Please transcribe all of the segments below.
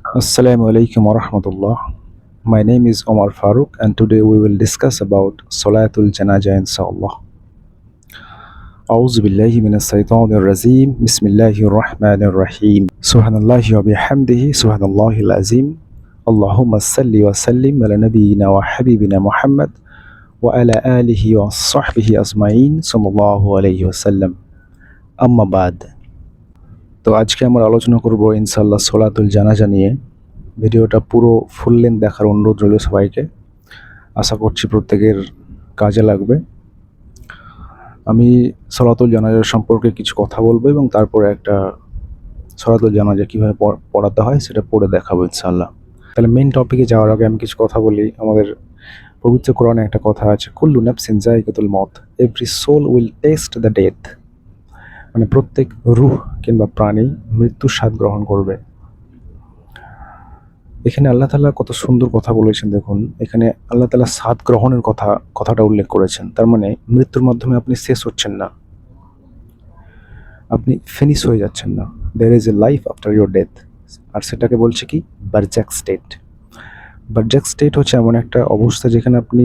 Assalamu alaikum wa rahmatullah. My name is Omar Farooq, and today we will discuss about Salatul Janazah inshallah. أعوذ بالله من الشيطان الرجيم بسم الله الرحمن الرحيم سبحان الله وبحمده سبحان الله العظيم اللهم صل وسلم على نبينا وحبيبنا محمد وعلى آله وصحبه أجمعين صلى الله عليه وسلم أما بعد. তো আজকে আমরা আলোচনা করব ইনশাআল্লাহ সলাতুল জানাজা নিয়ে। ভিডিওটা পুরো ফুল লেন্থ দেখার অনুরোধ রইল সবাইকে। আশা করছি প্রত্যেকের কাজে লাগবে। আমি সলাতুল জানাজা সম্পর্কে কিছু কথা বলবো এবং তারপরে একটা সলাতুল জানাজা কীভাবে পড়াতে হয় সেটা পড়ে দেখাবো ইনশাআল্লাহ। তাহলে মেইন টপিকে যাওয়ার আগে আমি কিছু কথা বলি। আমাদের পবিত্র কোরআনে একটা কথা আছে, কুল্লু নাফসিন যায়কাতুল মউত, every soul will taste the death. মানে প্রত্যেক রূহ কিংবা প্রাণী মৃত্যুর স্বাদ গ্রহণ করবে। এখানে আল্লাহ তাআলা কত সুন্দর কথা বলেছেন দেখুন। এখানে আল্লাহ তাআলা স্বাদ গ্রহণের কথাটা উল্লেখ করেছেন। তার মানে মৃত্যুর মাধ্যমে আপনি শেষ হচ্ছেন না, আপনি ফিনিশ হয়ে যাচ্ছেন না। There is a life after your death. আর সেটাকে বলছে কি বারজাক স্টেট। বারজাক স্টেট হচ্ছে এমন একটা অবস্থা যেখানে আপনি,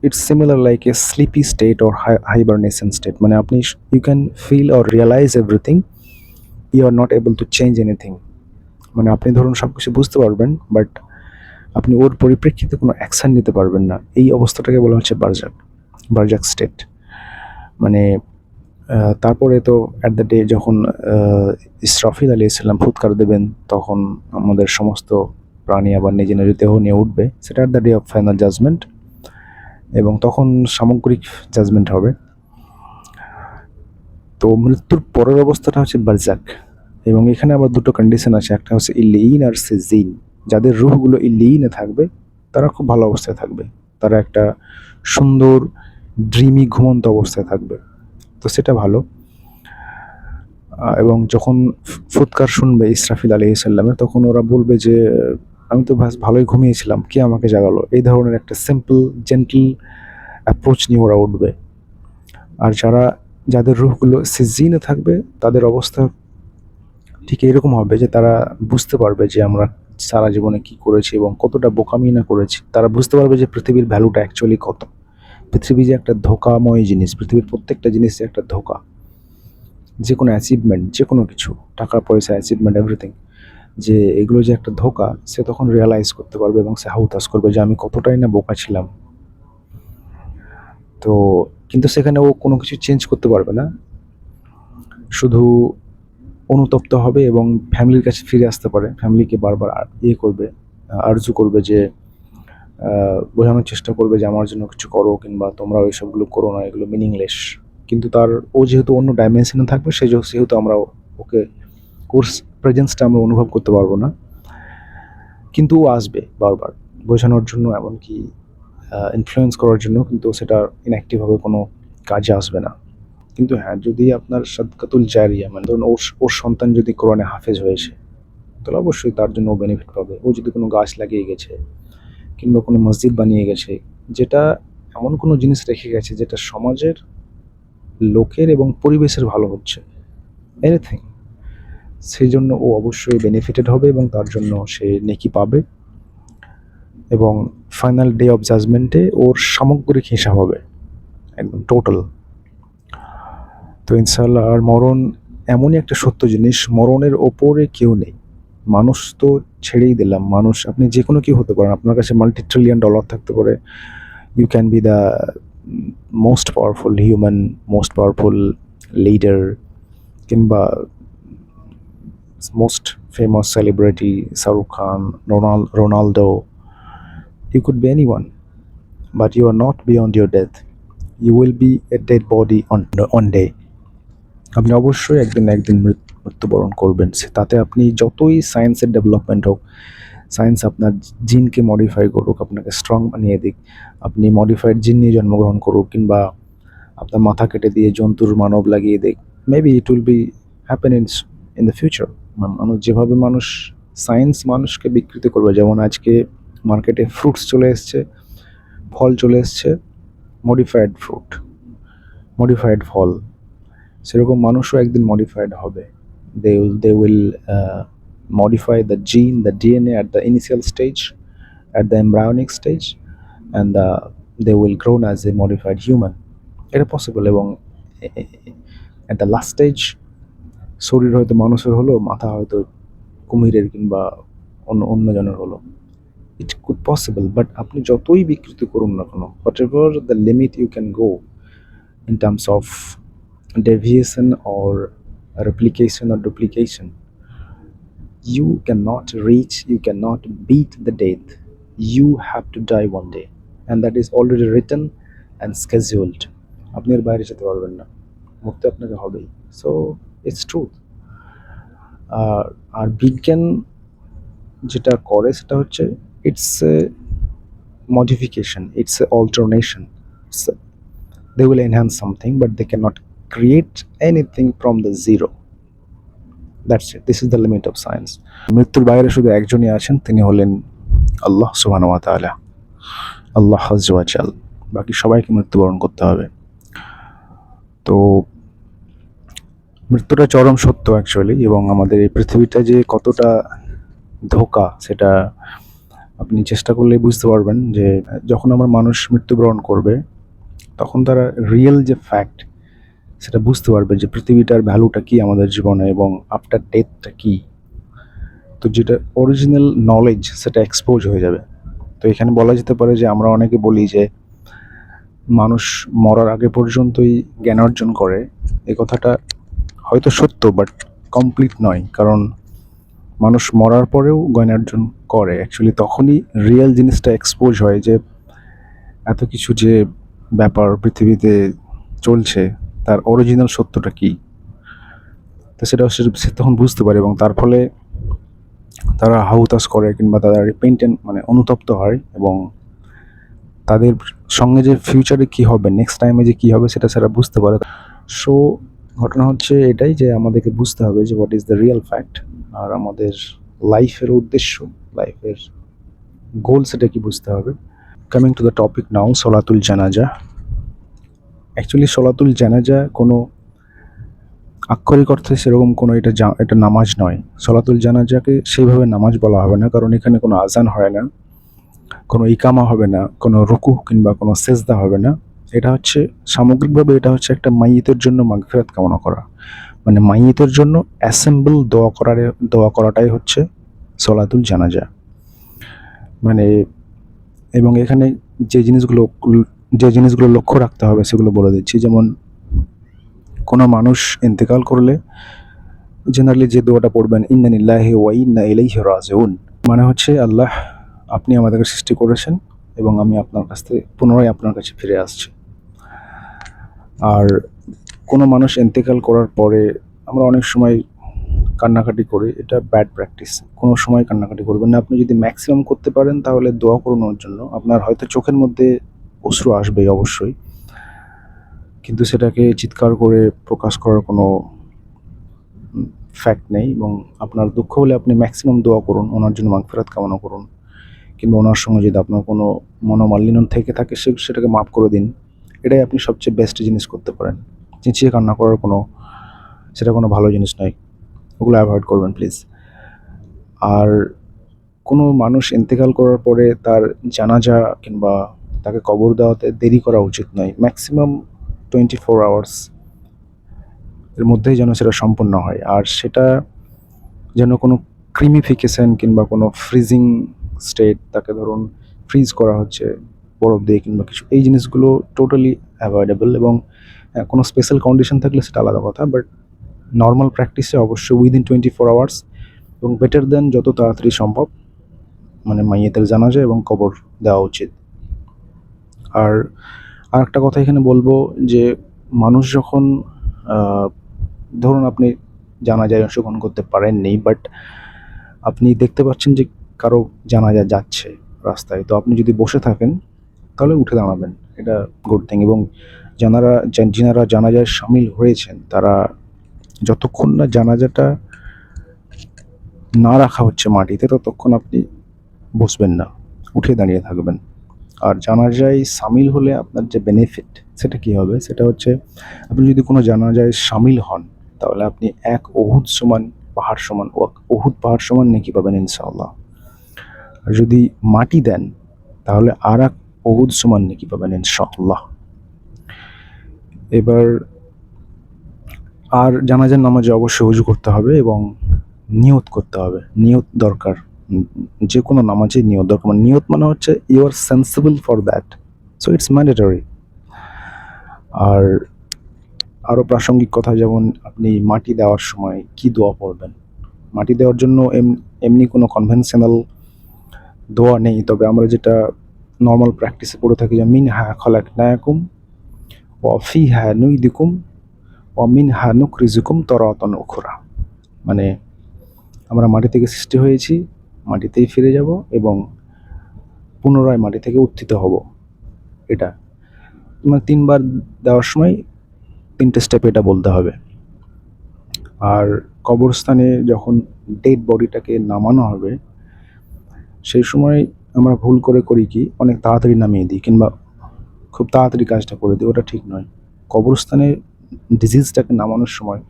it's similar like a sleepy state or hibernation state. মানে আপনি you can feel or realise everything, you are not able to change anything. মানে আপনি ধরুন সব কিছু বুঝতে পারবেন, বাট আপনি ওর পরিপ্রেক্ষিতে কোনো অ্যাকশান নিতে পারবেন না। এই অবস্থাটাকে বলা হচ্ছে বারজাক স্টেট। মানে তারপরে তো অ্যাট দ্য ডে যখন ইসরাফিল আলাইহিস সালাম ফুৎকার দেবেন, তখন আমাদের সমস্ত প্রাণী আবার নিজের নিজের দেহ নিয়ে উঠবে। সেটা at the day of final judgement, এবং তখন সামগ্রিক জাজমেন্ট হবে। তো মৃত্যুর পরের অবস্থাটা হচ্ছে বারজাক, এবং এখানে আবার দুটো কন্ডিশন আছে। একটা হচ্ছে ইল্লিয়িন আর সিজিন। যাদের রূহগুলো ইল্লিয়িনে থাকবে তারা খুব ভালো অবস্থায় থাকবে, তারা একটা সুন্দর ড্রিমি ঘুমন্ত অবস্থায় থাকবে, তো সেটা ভালো। এবং যখন ফুৎকার শুনবে ইসরাফিল আলাইহিস সালামের, তখন ওরা বলবে যে আমি তো ভালোই ঘুমিয়েছিলাম, কে আমাকে জাগালো। এই ধরনের একটা সিম্পল জেন্টল অ্যাপ্রোচ নিয়ে ওরা উঠবে। আর যাদের রূহগুলো সিজিনে থাকবে তাদের অবস্থা ঠিক এরকম হবে যে তারা বুঝতে পারবে যে আমরা সারা জীবনে কি করেছি এবং কতটা বোকামি না করেছি। তারা বুঝতে পারবে যে পৃথিবীর ভ্যালুটা অ্যাকচুয়ালি কত। পৃথিবী যে একটা ধোকাময় জিনিস, পৃথিবীর প্রত্যেকটা জিনিস যে একটা ধোকা। যে কোনো অ্যাচিভমেন্ট, যে কোনো কিছু, টাকা পয়সা, অ্যাচিভমেন্ট, এভরিথিং, যে এগুলো যে একটা ধোকা, সে তখন রিয়ালাইজ করতে পারবে এবং সে হাউতাস করবে যে আমি কতটাই না বোকা ছিলাম। তো কিন্তু সেখানে ও কোনো কিছু চেঞ্জ করতে পারবে না, শুধু অনুতপ্ত হবে এবং ফ্যামিলির কাছে ফিরে আসতে পারে। ফ্যামিলিকে বারবার করবে, আরজু করবে যে বোঝানোর চেষ্টা করবে যে আমার জন্য কিছু করো, কিংবা তোমরা ওইসবগুলো করো না, এগুলো মিনিংলেস। কিন্তু ও যেহেতু অন্য ডাইমেনশনে থাকবে, সেহেতু আমরা ওকে কোর্স প্রেজেন্সটা আমরা অনুভব করতে পারবো না। কিন্তু ও আসবে বারবার বোঝানোর জন্য, এমনকি ইনফ্লুয়েন্স করার জন্য, কিন্তু সেটা ইনঅ্যাক্টিভ কোনো কাজে আসবে না। কিন্তু হ্যাঁ, যদি আপনার সাদকাতুল জারিয়া, মানে ধরুন ওর সন্তান যদি কোরআনে হাফেজ হয়েছে, তাহলে অবশ্যই তার জন্য ও বেনিফিট পাবে। ও যদি কোনো গাছ লাগিয়ে গেছে কিংবা কোনো মসজিদ বানিয়ে গেছে, যেটা এমন কোনো জিনিস রেখে গেছে যেটা সমাজের লোকের এবং পরিবেশের ভালো হচ্ছে, এনিথিং, সেই জন্য ও অবশ্যই বেনিফিটেড হবে এবং তার জন্য সে নেকি পাবে। এবং ফাইনাল ডে অফ জাজমেন্টে ওর সামগ্রিক হিসাব হবে, একদম টোটাল। তো ইনশাআল্লাহ। আর মরণ এমনই একটা সত্য জিনিস, মরণের ওপরে কেউ নেই। মানুষ তো ছেড়েই দিলাম, মানুষ আপনি যে কোনো কেউ হতে পারেন। আপনার কাছে $multi-trillion থাকতে পারে, you can be the most powerful human, most powerful leader, কিংবা most famous celebrity Shahrukh Khan, Ronaldo. You could be anyone, but you are not beyond your death. You will be a dead body on day. আপনি অবশ্যই একদিন না একদিন মৃত্যুবরণ করবেন। তাতে আপনি যতই সায়েন্সের ডেভেলপমেন্ট হোক, সায়েন্স আপনার জিনকে মডিফাই করুক, আপনাকে স্ট্রং বানিয়ে দিক, আপনি মডিফাইড জিন নিয়ে জন্মগ্রহণ করুক, কিংবা আপনার মাথা কেটে দিয়ে জন্তুর মানব লাগিয়ে দিক, maybe it will be happen in the future. যেভাবে সায়েন্স মানুষকে বিকৃত করবে, যেমন আজকে মার্কেটে ফ্রুটস চলে এসছে, ফল চলে এসছে, মডিফাইড ফ্রুট, মডিফাইড ফল, সেরকম মানুষও একদিন মডিফাইড হবে। They will modify the gene, the DNA at the initial stage, at the embryonic stage, and they will grow as a modified human. এটা পসিবল। এবং at the last stage শরীর হয়তো মানুষের হলো, মাথা হয়তো কুমিরের কিংবা অন্য অন্য জনের হলো। ইট কুড পসিবল, বাট আপনি যতই বিকৃতি করুন না কেন, whatever the limit you can go in terms of deviation or replication or duplication, you cannot reach, you cannot beat the death. You have to die one day, and that is already written and scheduled. আপনি এর বাইরে যেতে পারবেন না, মরতে আপনাকে হবেই। So it's truth. আর বিজ্ঞান যেটা করে সেটা হচ্ছে it's a modification, it's a alternation. They will enhance something, but they cannot create anything from the zero. That's it. This is the limit of science. মৃত্যুর বাইরে শুধু একজনই আছেন, তিনি হলেন আল্লাহ সুবহানাহু ওয়া তাআলা, আল্লাহ আযজা ওয়া জাল। বাকি সবাইকে মৃত্যুবরণ করতে হবে। তো মৃত্যুটা চরম সত্য অ্যাকচুয়ালি, এবং আমাদের এই পৃথিবীটা যে কতটা ধোঁকা সেটা আপনি চেষ্টা করলেই বুঝতে পারবেন। যে যখন আমার মানুষ মৃত্যুবরণ করবে তখন তারা রিয়েল যে ফ্যাক্ট সেটা বুঝতে পারবে, যে পৃথিবীটার ভ্যালুটা কী আমাদের জীবনে এবং আফটার ডেথটা কী। তো যেটা অরিজিনাল নলেজ সেটা এক্সপোজ হয়ে যাবে। তো এখানে বলা যেতে পারে যে আমরা অনেকে বলি যে মানুষ মরার আগে পর্যন্তই জ্ঞান অর্জন করে। এই কথাটা হয়তো সত্য, বাট কমপ্লিট নয়, কারণ মানুষ মরার পরেও জ্ঞান অর্জন করে। অ্যাকচুয়ালি তখনই রিয়েল জিনিসটা এক্সপোজ হয়, যে এত কিছু যে ব্যাপার পৃথিবীতে চলছে তার অরিজিনাল সত্যটা কী। তো সেটা সে তখন বুঝতে পারে, এবং তার ফলে তারা হাহুতাশ করে কিংবা তারা রিপেন্টেন্ট মানে অনুতপ্ত হয়, এবং তাদের সঙ্গে যে ফিউচারে কী হবে, নেক্সট টাইমে যে কী হবে সেটা সেটা বুঝতে পারে। সো ঘটনা হচ্ছে এটাই, যে আমাদেরকে বুঝতে হবে যে what is the real fact, আর আমাদের লাইফের উদ্দেশ্য, লাইফের গোল সেটা কি বুঝতে হবে। Coming to the topic now, সলাতুল জানাজা। অ্যাকচুয়ালি সলাতুল জানাজা কোনো আক্ষরিক অর্থে সেরকম কোনো এটা নামাজ নয়। সলাতুল জানাজাকে সেইভাবে নামাজ বলা হবে না, কারণ এখানে কোনো আজান হয় না, কোনো ইকামা হবে না, কোনো রুকু কিংবা কোনো সেজদা হবে না। এটা হচ্ছে সামগ্রিকভাবে এটা হচ্ছে একটা মাইয়িতের জন্য মাগফিরাত কামনা করা, মানে মাইয়িতের জন্য অ্যাসেম্বল দোয়া করাটাই হচ্ছে সলাতুল জানাজা। মানে এবং এখানে যে জিনিসগুলো লক্ষ্য রাখতে হবে সেগুলো বলে দিচ্ছি। যেমন কোনো মানুষ ইন্তেকাল করলে জেনারেলি যে দোয়াটা পড়বেন, ইন্না লিল্লাহি ওয়া ইন্না ইলাইহি রাজিউন, মানে হচ্ছে আল্লাহ আপনি আমাদেরকে সৃষ্টি করেছেন এবং আমি আপনার কাছ থেকে পুনরায় আপনার কাছে ফিরে আসছি। আর কোনো মানুষ ইন্তেকাল করার পরে আমরা অনেক সময় কান্নাকাটি করি, এটা ব্যাড প্র্যাকটিস। কোনো সময় কান্নাকাটি করবেন না। আপনি যদি ম্যাক্সিমাম করতে পারেন তাহলে দোয়া করুন ওর জন্য। আপনার হয়তো চোখের মধ্যে অশ্রু আসবেই অবশ্যই, কিন্তু সেটাকে চিৎকার করে প্রকাশ করার কোনো ফ্যাক্ট নেই। এবং আপনার দুঃখ হলে আপনি ম্যাক্সিমাম দোয়া করুন, ওনার জন্য মাগফিরাত কামনা করুন, কিংবা ওনার সঙ্গে যদি আপনার কোনো মনোমালিন্য থেকে থাকে সেটাকে মাফ করে দিন। এটাই আপনি সবচেয়ে বেস্ট জিনিস করতে পারেন। চেঁচিয়ে কান্না করার সেটা কোনো ভালো জিনিস নয়, ওগুলো অ্যাভয়েড করবেন প্লিজ। আর কোনো মানুষ ইন্তেকাল করার পরে তার জানাজা কিংবা তাকে কবর দেওয়াতে দেরি করা উচিত নয়। ম্যাক্সিমাম 24 আওয়ার্স এর মধ্যেই যেন সেটা সম্পন্ন হয়। আর সেটা যেন কোনো ক্রিমিফিকেশন কিংবা কোনো ফ্রিজিং স্টেট, তাকে ধরুন ফ্রিজ করা হচ্ছে বরফ দিয়ে কিংবা কিছু, এই জিনিসগুলো টোটালি অ্যাভয়েডেবল। এবং কোনো স্পেশাল কন্ডিশন থাকলে সেটা আলাদা কথা, বাট নর্মাল প্র্যাকটিসে অবশ্যই উইদিন 24 আওয়ার্স এবং বেটার দেন যত তাড়াতাড়ি সম্ভব মানে মাইয়েতের জানাজা এবং কবর দেওয়া উচিত। আর একটা কথা এখানে বলবো, যে মানুষ যখন ধরুন আপনি জানাজায় অংশগ্রহণ করতে পারেননি, বাট আপনি দেখতে পাচ্ছেন যে কারো জানাজা যাচ্ছে রাস্তায়, তো আপনি যদি বসে থাকেন তাহলে উঠে দাঁড়াবেন, এটা গুড থিং। এবং যারা জানাজায় সামিল হয়েছেন তারা যতক্ষণ না জানাজাটা না রাখা হচ্ছে মাটিতে ততক্ষণ আপনি বসবেন না, উঠে দাঁড়িয়ে থাকবেন। আর জানাজায় সামিল হলে আপনার যে বেনিফিট সেটা কী হবে, সেটা হচ্ছে আপনি যদি কোনো জানাজায় সামিল হন তাহলে আপনি 1 উহুদ সমান পাহাড় সমান, উহুদ পাহাড় সমান নেকি পাবেন ইনশাআল্লাহ। আর যদি মাটি দেন তাহলে আর এক উহুদ সমান নেকি পাবেন ইনশাআল্লাহ। এবার আর জানাজার নামাজে অবশ্যই ওযু করতে হবে এবং নিয়ত করতে হবে। নিয়ত দরকার, যে কোনো নামাজে নিয়ত দরকার। মানে নিয়ত মানে হচ্ছে you are sensible for that, so it's mandatory. আর আরও প্রাসঙ্গিক কথা, যেমন আপনি মাটি দেওয়ার সময় কি দোয়া পড়বেন। মাটি দেওয়ার জন্য এমনি কোনো কনভেনশনাল দোয়া নেই, তবে আমরা যেটা নর্মাল প্র্যাকটিসে পড়ে থাকি, যে মিনহা খলাকনাকুম ওয়া ফিহা নুইদুকুম ওয়া মিনহা নুখরিজুকুম তারাতান উখরা। মানে আমরা মাটি থেকে সৃষ্টি হয়েছি, মাটিতেই ফিরে যাব এবং পুনরায় মাটি থেকে উত্থিত হব। এটা মানে 3বার দেওয়ার সময় 3টে স্টেপ এটা বলতে হবে। আর কবরস্থানে যখন ডেড বডিটাকে নামানো হবে, সেই সময় আমরা ভুল করে করি কি, অনেক তাড়াতাড়ি নামিয়ে দিই কিংবা খুব তাড়াতাড়ি কাজটা করে দিই, ওটা ঠিক নয়। কবরস্থানে ডিজিজটাকে নামানোর সময়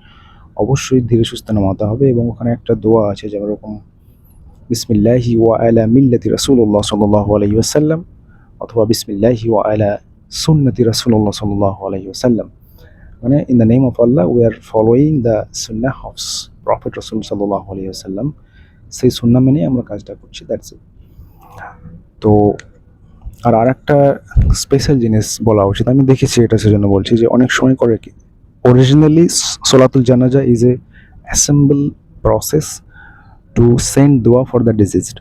অবশ্যই ধীরে সুস্থে নামাতে হবে এবং ওখানে একটা দোয়া আছে যেরকম বিসমিল্লাহি ওয়া আলা মিল্লাতি রাসূলুল্লাহ সাল্লাল্লাহু আলাইহি ওয়াসাল্লাম অথবা বিসমিল্লাহি ওয়া আলা সুন্নতি রাসূলুল্লাহ সাল্লাল্লাহু আলাইহি ওয়াসাল্লাম। মানে in the name of Allah we are following the Sunnah of prophet রাসূল সাল্লাল্লাহু আলাইহি ওয়াসাল্লাম। সেই সুন্নাহ মেনে আমরা কাজটা করছি, দ্যাটস ইট। তো আর একটা স্পেশাল জিনিস বলা উচিত, আমি দেখেছি এটা, সেজন্য বলছি, যে অনেক সময় করে কি, অরিজিনালি সোলাতুল জানাজা is a assemble process to send দোয়া ফর দ্য ডিজিজড।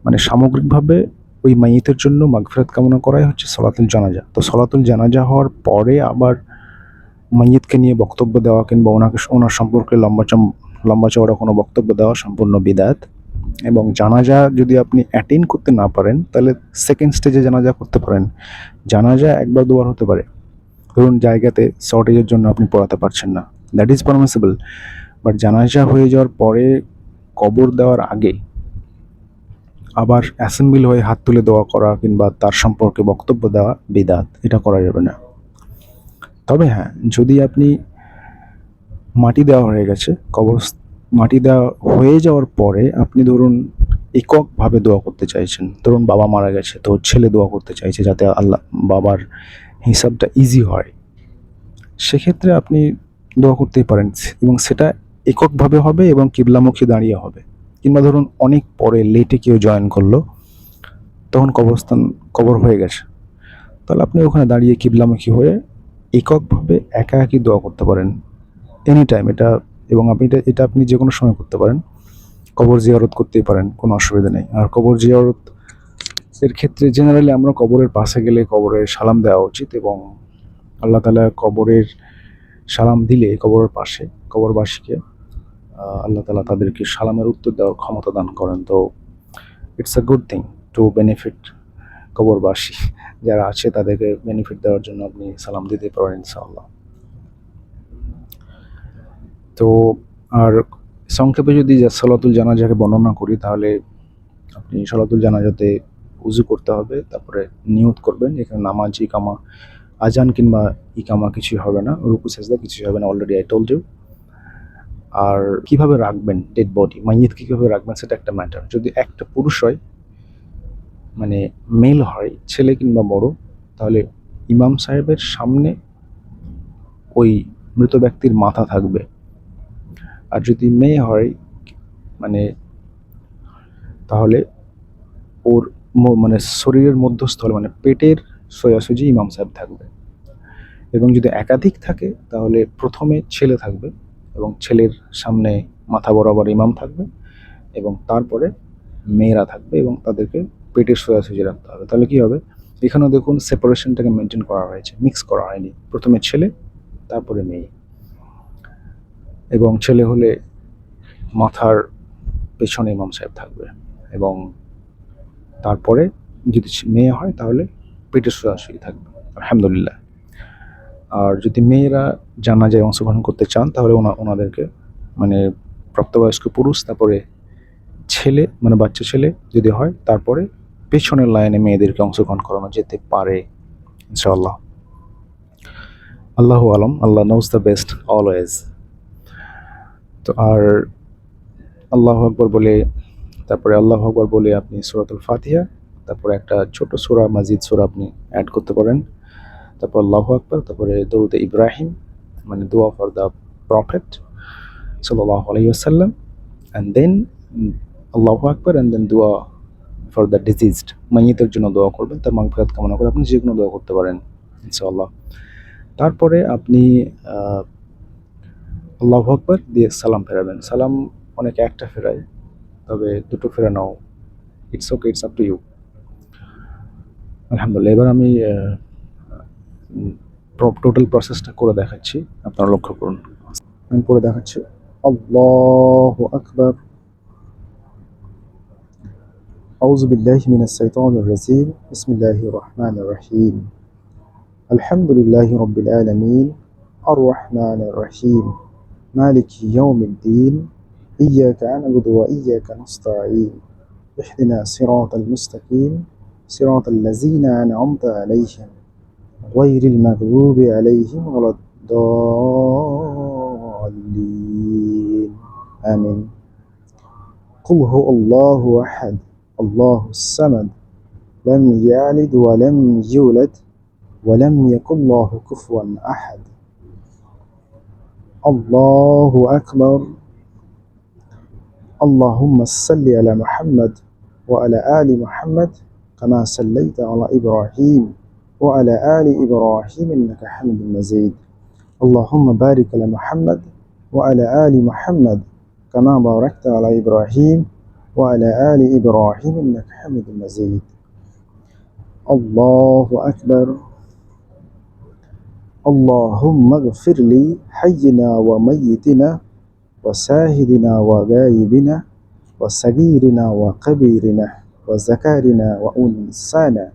মানে সামগ্রিকভাবে ওই মাইয়িতের জন্য মাগফিরাত কামনা করাই হচ্ছে সলাতুল জানাজা। তো সলাতুল জানাজা হওয়ার পরে আবার মাইয়িতকে নিয়ে বক্তব্য দেওয়া কিংবা ওনার সম্পর্কে লম্বা চওড়া কোনো বক্তব্য দেওয়া সম্পূর্ণ বিদআত। এবং জানাজা যদি আপনি অ্যাটেন্ড করতে না পারেন তাহলে সেকেন্ড স্টেজে জানাজা করতে পারেন। জানাজা একবার দুবার হতে পারে, ধরুন জায়গাতে শর্টেজের জন্য আপনি পড়াতে পারছেন না, দ্যাট ইজ পারমিসিবল। বাট জানাজা হয়ে যাওয়ার পরে কবর দেওয়ার আগে আবার অ্যাসেম্বল হয়ে হাত তুলে দোয়া করা কিংবা তার সম্পর্কে বক্তব্য দেওয়া বিদআত, এটা করা যাবে না। তবে হ্যাঁ, যদি আপনি মাটি দেওয়া হয়ে গেছে, মাটি দেওয়া হয়ে যাওয়ার পরে আপনি ধরুন এককভাবে দোয়া করতে চাইছেন, ধরুন বাবা মারা গেছে তো ছেলে দোয়া করতে চাইছে যাতে আল্লাহ বাবার হিসাবটা ইজি হয়, সেক্ষেত্রে আপনি দোয়া করতেই পারেন এবং সেটা এককভাবে হবে এবং কিবলামুখী দাঁড়িয়ে হবে। কিংবা ধরুন অনেক পরে লেটে কেউ জয়েন করলো, তখন কবর হয়ে গেছে, তাহলে আপনি ওখানে দাঁড়িয়ে কিবলামুখী হয়ে এককভাবে একা একই দোয়া করতে পারেন এনি টাইম। এবং এটা আপনি যে কোনো সময় করতে পারেন। কবর জিয়ারত করতেই পারেন, কোনো অসুবিধা নেই। আর কবর জিয়ারত এর ক্ষেত্রে জেনারেলি আমরা কবরের পাশে গেলে কবরের সালাম দেওয়া উচিত এবং আল্লাহ তাআলা কবরের সালাম দিলে কবরের পাশে কবরবাসীকে আল্লাহ তাআলা তাদেরকে সালামের উত্তর দেওয়ার ক্ষমতা দান করেন। তো it's a good thing to benefit কবরবাসী যারা আছে, তাদেরকে বেনিফিট দেওয়ার জন্য আপনি সালাম দিতে পারেন ইনশাআল্লাহ। তো আর সংক্ষেপে যদি সলাতুল জানাজাকে বর্ণনা করি, তাহলে আপনি সলাতুল জানাজাতে উযু করতে হবে, তারপরে নিয়ত করবেন। এখানে নামাজ, ইকামা, আজান কিংবা ইকামা কিছুই হবে না, রুকু সেজদা কিছুই হবে না, অলরেডি আই টোল্ড ইউ। আর কিভাবে রাখবেন ডেড বডি, মাইয়িতকে কিভাবে রাখবেন সেটা একটা ম্যাটার। যদি একটা পুরুষ হয়, মানে মেল হয়, ছেলে কিংবা বড়, তাহলে ইমাম সাহেবের সামনে ওই মৃত ব্যক্তির মাথা থাকবে। আর যদি মেয়ে হয়, মানে তাহলে ওর মানে শরীরের মধ্যস্থল, মানে পেটের সোজাসুজি ইমাম সাহেব থাকবে। এবং যদি একাধিক থাকে তাহলে প্রথমে ছেলে থাকবে এবং ছেলের সামনে মাথা বরাবর ইমাম থাকবে এবং তারপরে মেয়েরা থাকবে এবং তাদেরকে পেটের সোজাসুজি রাখতে হবে। তাহলে কি হবে, এখানেও দেখুন সেপারেশনটাকে মেনটেন করা হয়েছে, মিক্স করা হয়নি। প্রথমে ছেলে, তারপরে মেয়ে। এবং ছেলে হলে মাথার পেছনে ইমাম সাহেব থাকবে এবং তারপরে যদি মেয়ে হয় তাহলে পেটের সোজাসুজি থাকবে, আলহামদুলিল্লাহ। আর যদি মেয়েরা জানাজায় অংশগ্রহণ করতে চান তাহলে ওনাদেরকে, মানে প্রাপ্তবয়স্ক পুরুষ, তারপরে ছেলে মানে বাচ্চা ছেলে যদি হয়, তারপরে পেছনের লাইনে মেয়েদেরকে অংশগ্রহণ করানো যেতে পারে ইনশাআল্লাহ। আল্লাহু আলম, আল্লাহ নোজ দ্য বেস্ট অলওয়েজ। তো আর আল্লাহু আকবার বলে, তারপরে আল্লাহু আকবার বলে আপনি সূরাতুল ফাতিহা, তারপরে একটা ছোট সূরা মাজিদ সূরা আপনি অ্যাড করতে পারেন। তারপর আল্লাহু আকবার, তারপরে দরুদে ইব্রাহিম, মানে দোয়া ফর দ্য প্রফেট সাল্লাল্লাহু আলাইহি ওয়াসাল্লাম, অ্যান্ড দেন আল্লাহু আকবার, অ্যান্ড দেন দোয়া ফর দ্য ডিজিজড, মাইয়িতের জন্য দোয়া করবেন, তার মাগফিরাত কামনা করে আপনি যে কোনো দোয়া করতে পারেন ইনশাআল্লাহ। তারপরে আপনি আল্লাহু আকবার দিয়ে সালাম ফেরাবেন। সালাম অনেকে একটা ফেরায়, তবে দুটো ফেরানো it's okay, it's up to you. আলহামদুলিল্লাহ। এবার আমি টোটাল প্রসেসটা করে দেখাচ্ছি, আপনারা লক্ষ্য করুন। আমি করে দেখাচ্ছি। আল্লাহু আকবার। আউযু বিল্লাহি মিনাশ শাইতানির রাজিম। বিসমিল্লাহির রহমানির রহিম। আলহামদুলিল্লাহি রাব্বিল আলামিন। আর রহমানির রহিম। মালিকি ইয়াউমিদ্দিন। ইয়্যাকা না'বুদু ওয়া ইয়্যাকা নাস্তাঈন। ইহদিনা সিরাতাল মুস্তাকিম। সিরাতাল লাযীনা আন'আমতা আলাইহিম গায়রিল মাগদুবি আলাইহিম ওয়ালাদ-দাল্লিন। আমিন। কুল হুয়াল্লাহু আহাদ, আল্লাহুস সামাদ, লাম ইয়ালিদ ওয়া লাম ইউলাদ ওয়া লাম ইয়াকুল লাহু কুফুয়ান আহাদ। আল্লাহু আকবার। اللهم صل على محمد وعلى آل محمد كما صليت على إبراهيم وعلى آل إبراهيم إنك حميد مجيد. اللهم بارك على محمد وعلى آل محمد كما باركت على إبراهيم وعلى آل إبراهيم إنك حميد مجيد. الله أكبر. اللهم اغفر لي حينا وميتنا وشاهدنا وغائبنا وصغيرنا وكبيرنا وذكرنا وأنثانا.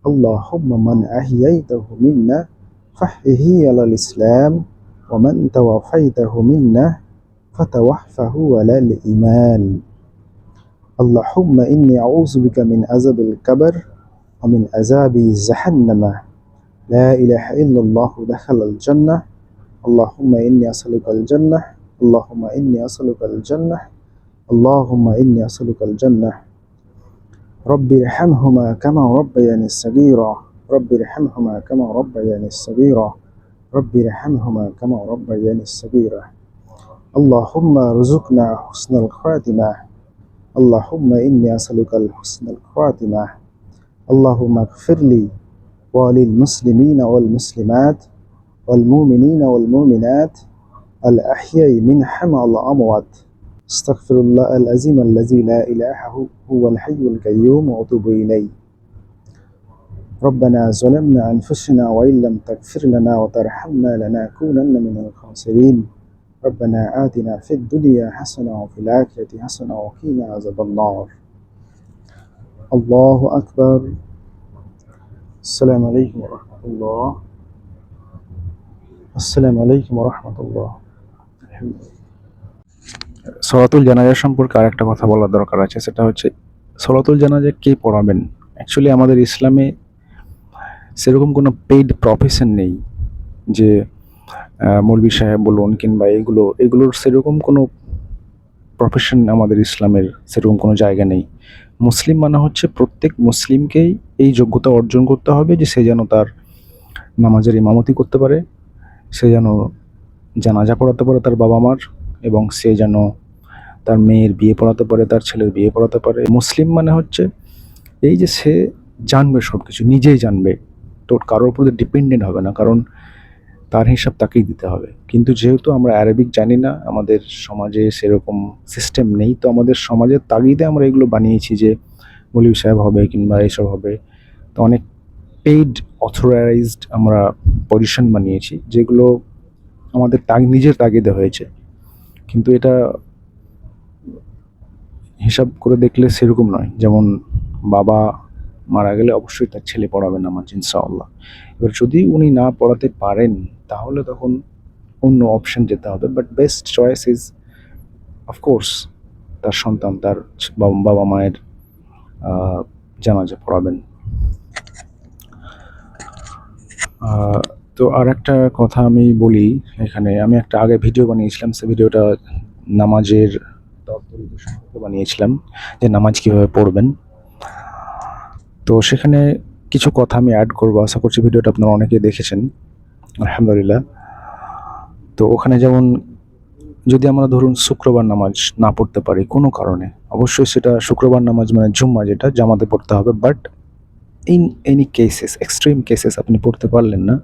اللهم من أحييته منا فأحيه على الإسلام ومن توفيته منا فتوفه على الإيمان. اللهم إني أعوذ بك من عذاب القبر ومن عذاب جهنم. لا إله إلا الله دخل الجنة. اللهم إني أسألك الجنة. اللهم إني أسألك الجنة. اللهم إني أسألك الجنة. رب ارحمهما كما ربياني صغيرا. رب ارحمهما كما ربياني صغيرا. رب ارحمهما كما ربياني صغيرا. اللهم ارزقنا حسن الخاتمة. اللهم إني أسألك الحسن الخاتمة. اللهم اغفر لي وللمسلمين والمسلمات والمؤمنين والمؤمنات الأحياء منهم والأموات. استغفر الله العظيم الذي لا إله هو الحي القيوم وأتوب إليه. ربنا ظلمنا أنفسنا وإن لم تغفر لنا وترحمنا لنكونن من الخاسرين. ربنا آتنا في الدنيا حسنة وفي الآخرة حسنة وقنا عذاب النار. الله أكبر. السلام عليكم ورحمة الله. السلام عليكم ورحمة الله. সলাতুল জানাজা সম্পর্কে আরেকটা কথা বলার দরকার আছে, সেটা হচ্ছে সলাতুল জানাজা কে পড়াবেন। অ্যাকচুয়ালি আমাদের ইসলামে সেরকম কোনো পেইড প্রফেশন নেই যে মৌলবি সাহেব বলুন কিংবা এগুলোর সেরকম কোনো প্রফেশন আমাদের ইসলামের সেরকম কোনো জায়গা নেই। মুসলিম মানে হচ্ছে প্রত্যেক মুসলিমকেই এই যোগ্যতা অর্জন করতে হবে যে সে যেন তার নামাজের ইমামতি করতে পারে, সে যেন জানাজা পড়াতে পারে তার বাবা মার, এবং সে যেন তার মেয়ের বিয়ে পড়াতে পারে, তার ছেলের বিয়ে পড়াতে পারে। মুসলিম মানে হচ্ছে এই যে সে জানবে সব কিছু, নিজেই জানবে, তো কারোর উপর ডিপেন্ডেন্ট হবে না, কারণ তার হিসাব তাকেই দিতে হবে। কিন্তু যেহেতু আমরা অ্যারাবিক জানি না, আমাদের সমাজে সেরকম সিস্টেম নেই, তো আমাদের সমাজের তাগিদে আমরা এগুলো বানিয়েছি যে মৌলভী সাহেব হবে কিংবা এইসব হবে। তো অনেক পেইড অথরাইজড আমরা পজিশন বানিয়েছি যেগুলো আমাদের নিজের তাগিদে হয়েছে, কিন্তু এটা হিসাব করে দেখলে সেরকম নয়। যেমন বাবা মারা গেলে অবশ্যই তার ছেলে পড়াবে নামাজ ইনশাআল্লাহ। এবার যদি উনি না পড়াতে পারেন তাহলে তখন অন্য অপশন যেতে হবে, but best choice is of course তার সন্তান তার বাবা মায়ের জানাজা পড়াবেন। তো আর একটা কথা আমি বলি এখানে, আমি একটা আগে ভিডিও বানিয়েছিলাম, সে ভিডিওটা নামাজের অর্থনীতি সম্পর্কে বানিয়েছিলাম যে নামাজ কিভাবে পড়বেন। তো সেখানে কিছু কথা আমি অ্যাড করবো, আশা করছি ভিডিওটা আপনারা অনেকেই দেখেছেন আলহামদুলিল্লাহ। তো ওখানে যেমন যদি আমরা ধরুন শুক্রবার নামাজ না পড়তে পারি কোনো কারণে, অবশ্যই সেটা শুক্রবার নামাজ মানে জুম্মা যেটা জামাতে পড়তে হবে, but in any cases, extreme cases আপনি পড়তে পারলেন না,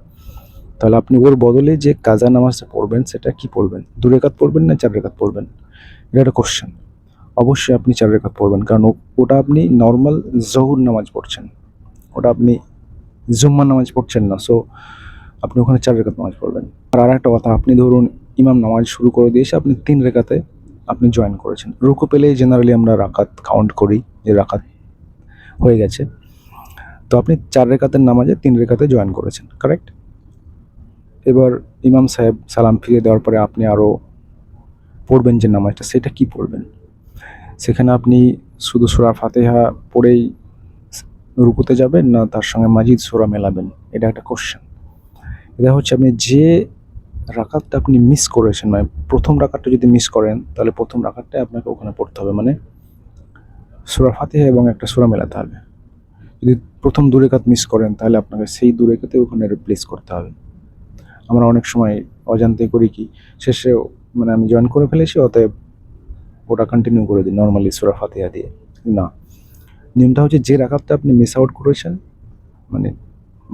তাহলে আপনি ওর বদলে যে কাজা নামাজটা পড়বেন সেটা কি পড়বেন? 2 রাকাত পড়বেন না 4 রাকাত পড়বেন? এটা একটা কোশ্চেন। অবশ্যই আপনি 4 রাকাত পড়বেন, কারণ ওটা আপনি নর্মাল জহুর নামাজ পড়ছেন, ওটা আপনি জুম্মা নামাজ পড়ছেন না। সো আপনি ওখানে 4 রাকাত নামাজ পড়বেন। আর একটা কথা, আপনি ধরুন ইমাম নামাজ শুরু করে দিয়েছে, আপনি 3 রাকাতে আপনি জয়েন করেছেন। রুকু পেলেই জেনারেলি আমরা রাকাত কাউন্ট করি যে রাকাত হয়ে গেছে। তো আপনি 4 রাকাতের নামাজে 3 রাকাতে জয়েন করেছেন, কারেক্ট? এবার ইমাম সাহেব সালাম ফিরিয়ে দেওয়ার পরে আপনি আরও পড়বেন যে নামাজটা, সেটা কি পড়বেন? সেখানে আপনি শুধু সূরা ফাতিহা পড়েই রুকুতে যাবেন, না তার সঙ্গে মাজিদ সূরা মেলাবেন? এটা একটা কোশ্চেন। এটা হচ্ছে আপনি যে রাকাতটা আপনি মিস করেছেন, মানে প্রথম রাকাতটা যদি মিস করেন তাহলে প্রথম রাকাতটাই আপনাকে ওখানে পড়তে হবে, মানে সূরা ফাতিহা এবং একটা সূরা মেলাতে হবে। যদি প্রথম 2 রাকাত মিস করেন তাহলে আপনাকে সেই 2 রাকাতে ওখানে রিপ্লেস করতে হবে। আমরা অনেক সময় অজান্তে করি কি, শেষে মানে আমি জয়েন করে ফেলেছি অতএব ওটা কন্টিনিউ করে দিই নর্মালি সূরা ফাতিহা দিয়ে। না, নিয়মটা হচ্ছে যে রাকাতটা আপনি মিস আউট করেছেন, মানে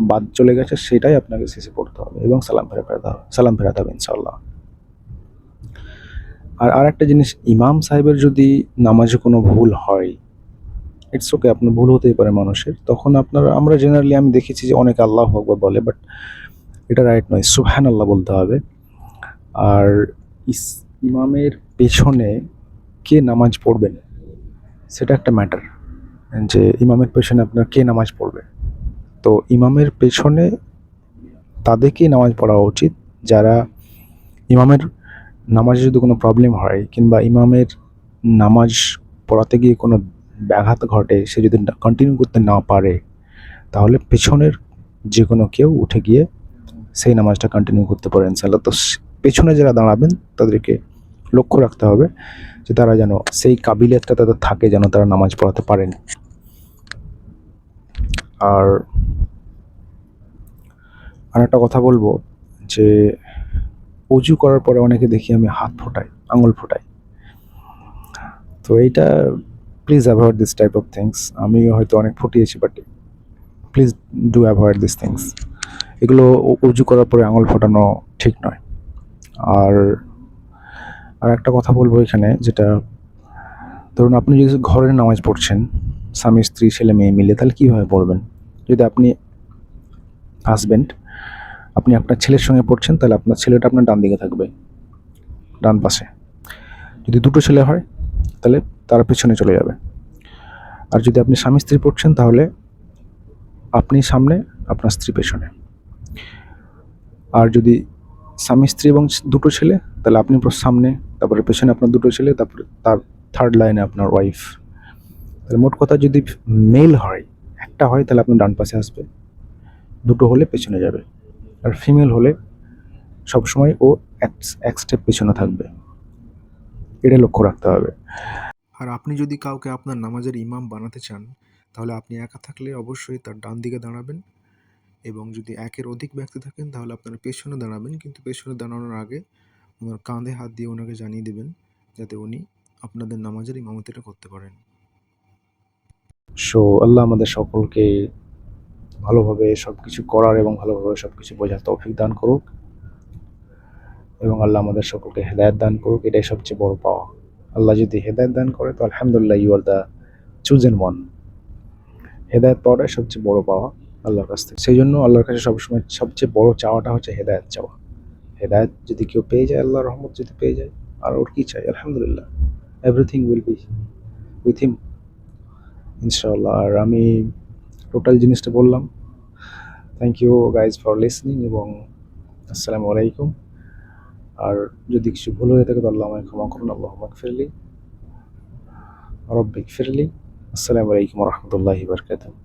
বাদ চলে গেছে, সেটাই আপনাকে শেষে পড়তে হবে এবং সালাম ফেরাতে হবে ইনশাআল্লাহ। আর আরেকটা জিনিস, ইমাম সাহেবের যদি নামাজে কোনো ভুল হয়, ইটস ওকে, আপনার ভুল হতেই পারে মানুষের, তখন আমরা জেনারেলি আমি দেখেছি যে অনেকে আল্লাহু আকবার বলে, বাট এটা রাইট নয়, সুবহানাল্লাহ বলতে হবে। আর ইমামের পেছনে কে নামাজ পড়বেন সেটা একটা ম্যাটার, যে ইমামের পেছনে আপনার কে নামাজ পড়বে। তো ইমামের পেছনে তাদেরকেই নামাজ পড়া উচিত যারা, ইমামের নামাজে যদি কোনো প্রবলেম হয় কিংবা ইমামের নামাজ পড়াতে গিয়ে কোনো ব্যাঘাত ঘটে, সে যদি কন্টিনিউ করতে না পারে, তাহলে পেছনের যে কোনো কেউ উঠে গিয়ে সেই নামাজটা কন্টিনিউ করতে পারে ইনশাআল্লাহ। তো পেছনে যারা দাঁড়াবেন তাদেরকে লক্ষ্য রাখতে হবে যে তারা যেন সেই কাবিলিয়াতটা তাদের থাকে, যেন তারা নামাজ পড়াতে পারেন। আর একটা কথা বলবো যে অজু করার পরে অনেকে দেখি আমি হাত ফোটাই, আঙুল ফোটাই। তো এইটা please avoid this type of things. আমি হয়তো অনেক ফুটিয়েছি, but please do avoid this things. এগুলো অজু করার পরে আঙুল ফোটানো ঠিক নয়। আর একটা কথা বলবো এখানে, যেটা ধরুন আপনি যদি ঘরের নামাজ পড়ছেন স্বামী স্ত্রী ছেলে মেয়ে মিলে, তাহলে কীভাবে পড়বেন? যদি আপনি হাজব্যান্ড, আপনি আপনার ছেলের সঙ্গে পড়ছেন, তাহলে আপনার ছেলেটা আপনার ডান দিকে থাকবে, ডান পাশে। যদি 2টো ছেলে হয় তাহলে তার পেছনে চলে যাবে। আর যদি আপনি স্বামী স্ত্রী পড়ছেন তাহলে আপনি সামনে, আপনার স্ত্রী পেছনে। আর যদি স্বামী স্ত্রী এবং 2টো ছেলে, তাহলে আপনি সামনে, তারপরে পেছনে আপনার 2টো ছেলে, তারপরে তার থার্ড লাইনে আপনার ওয়াইফ। তাহলে মোট কথা, যদি মেল হয়, একটা হয়, তাহলে আপনার ডান পাশে আসবে, 2টো হলে পেছনে যাবে। আর ফিমেল হলে সবসময় ও এক স্টেপ পেছনে থাকবে, এটা লক্ষ্য রাখতে হবে। আর আপনি যদি কাউকে আপনার নামাজের ইমাম বানাতে চান, তাহলে আপনি একা থাকলে অবশ্যই তার ডান দিকে দাঁড়াবেন, এবং যদি একের অধিক ব্যক্তি থাকেন তাহলে আপনারা পেছনে দাঁড়াবেন, কিন্তু পেছনে দাঁড়ানোর আগে ওনার কাঁধে হাত দিয়ে ওনাকে জানিয়ে দেবেন, যাতে উনি আপনাদের নামাজের ইমামতিটা করতে পারেন। সো আল্লাহ আমাদের সকলকে ভালোভাবে সব কিছু করার এবং ভালোভাবে সব কিছু বোঝার তৌফিক দান করুক, এবং আল্লাহ আমাদের সকলকে হেদায়েত দান করুক। এটাই সবচেয়ে বড় পাওয়া। আল্লাহ যদি হেদায়েত দান করে তো আলহামদুলিল্লাহ, you are the chosen one. হেদায়েত পাওয়াটাই সবচেয়ে বড় পাওয়া আল্লাহর কাছ থেকে। সেই জন্য আল্লাহর কাছে সবসময় সবচেয়ে বড় চাওয়াটা হচ্ছে হেদায়েত চাওয়া। হেদায়েত যদি কেউ পেয়ে যায়, আল্লাহর রহমত যদি পেয়ে যায়, আর ওর কি চাই? আলহামদুলিল্লাহ, everything will be with him ইনশাআল্লাহ। আর আমি টোটাল জিনিসটা বললাম। Thank you guys for listening, এবং আসসালামু আলাইকুম। আর যদি কিছু ভুল হয়ে থাকে তো আল্লাহ আমায় ক্ষমা করুন। আল্লাহুম্মা গফিরলি রব্বিগফিরলি। আসসালামু আলাইকুম ওয়া রাহমাতুল্লাহি ওয়া বারাকাতুহু।